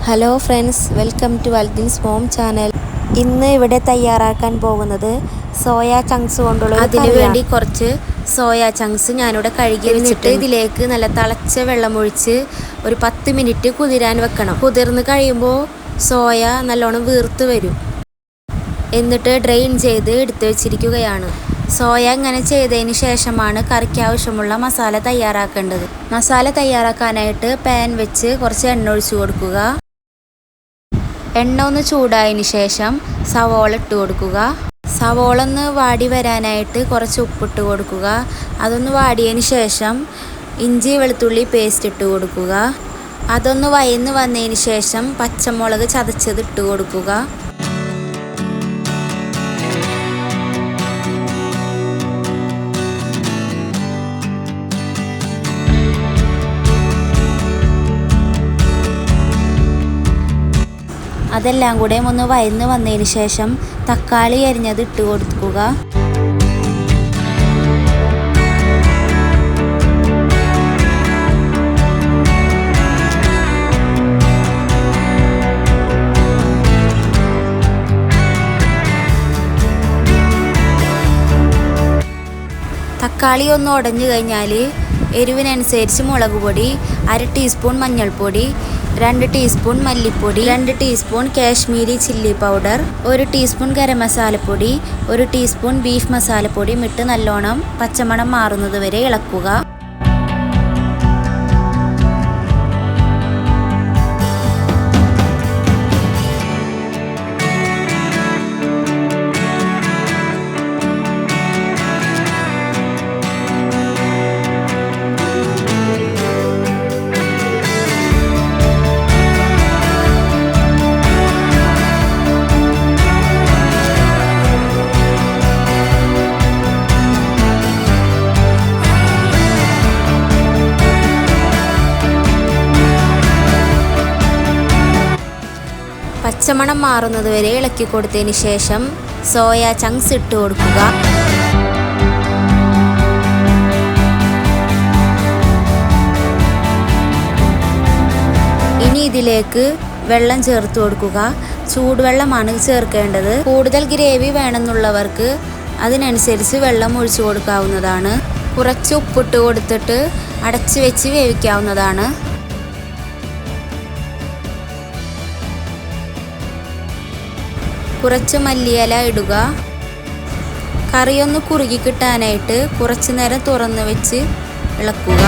Hello friends, welcome to Aldin's home channel. ഇന്ന് ഇവിടെ തയ്യാറാക്കാൻ പോകുന്നത് സോയാ ചങ്ക്സ് കൊണ്ടുള്ള അതിനു വേണ്ടി കുറച്ച് സോയാ ചങ്ക്സ് ഞാനിവിടെ കഴുകി വെച്ചിട്ട് ഇതിലേക്ക് നല്ല തിളച്ച വെള്ളമൊഴിച്ച് ഒരു 10 മിനിറ്റ് കുതിരാൻ വെക്കണം. കുതിർന്ന് കഴിയുമ്പോൾ സോയ നല്ലോണം വീർത്ത് വരും. എന്നിട്ട് ഡ്രെയിൻ ചെയ്ത് എടുത്തു വെച്ചിരിക്കുകയാണ്. സോയ ഇങ്ങനെ ചെയ്തതിന് ശേഷമാണ് കറിക്ക് ആവശ്യമുള്ള മസാല തയ്യാറാക്കേണ്ടത്. മസാല തയ്യാറാക്കാനായിട്ട് പാൻ വെച്ച് കുറച്ച് എണ്ണ ഒഴിച്ചു കൊടുക്കുക. എണ്ണ ഒന്ന് ചൂടായതിന് ശേഷം സവോള ഇട്ട് കൊടുക്കുക. സവോള ഒന്ന് വാടി വരാനായിട്ട് കുറച്ച് ഉപ്പിട്ട് കൊടുക്കുക. അതൊന്ന് വാടിയതിന് ശേഷം ഇഞ്ചി വെളുത്തുള്ളി പേസ്റ്റ് ഇട്ട് കൊടുക്കുക. അതൊന്ന് വയന്ന് വന്നതിന് ശേഷം പച്ചമുളക് ചതച്ചത് ഇട്ട് കൊടുക്കുക. അതെല്ലാം കൂടെ ഒന്ന് വയന്ന് വന്നതിന് ശേഷം തക്കാളി അരിഞ്ഞത് ഇട്ട് കൊടുക്കുക. തക്കാളി ഒന്ന് ഉടഞ്ഞു കഴിഞ്ഞാൽ എരിവിനനുസരിച്ച് മുളക് പൊടി, 1/2 ടീസ്പൂൺ മഞ്ഞൾപ്പൊടി, 2 ടീസ്പൂൺ മല്ലിപ്പൊടി, 2 teaspoon Kashmiri chilli powder, 1 teaspoon garam മസാലപ്പൊടി, 1 ടീസ്പൂൺ ബീഫ് മസാലപ്പൊടിയും ഇട്ട് നല്ലോണം പച്ചമണം മാറുന്നത് വരെ ഇളക്കുക. പച്ചമണം മാറുന്നത് വരെ ഇളക്കി കൊടുത്തതിന് ശേഷം സോയ ചങ്ക്സ് ഇട്ട് കൊടുക്കുക. ഇനി ഇതിലേക്ക് വെള്ളം ചേർത്ത് കൊടുക്കുക. ചൂടുവെള്ളമാണ് ചേർക്കേണ്ടത്. കൂടുതൽ ഗ്രേവി വേണമെന്നുള്ളവർക്ക് അതിനനുസരിച്ച് വെള്ളം ഒഴിച്ചു കൊടുക്കാവുന്നതാണ്. കുറച്ച് ഉപ്പിട്ട് കൊടുത്തിട്ട് അടച്ചു വെച്ച് വേവിക്കാവുന്നതാണ്. കുറച്ച് മല്ലിയില ഇടുക. കറിയൊന്ന് കുറുകി കിട്ടാനായിട്ട് കുറച്ച് നേരം തുറന്ന് വെച്ച് ഇളക്കുക.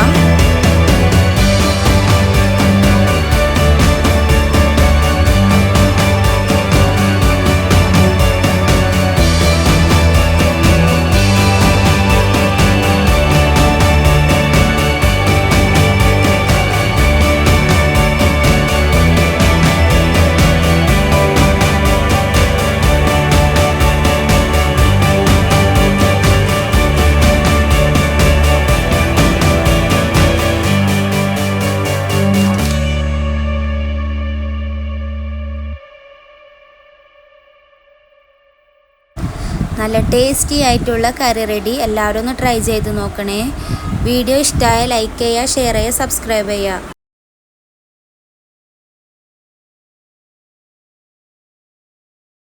നല്ല ടേസ്റ്റി ആയിട്ടുള്ള കറി റെഡി. എല്ലാവരും ഒന്ന് ട്രൈ ചെയ്ത് നോക്കണേ. വീഡിയോ ഇഷ്ടമായ ലൈക്ക് ചെയ്യുക, ഷെയർ ചെയ്യുക, സബ്സ്ക്രൈബ് ചെയ്യുക.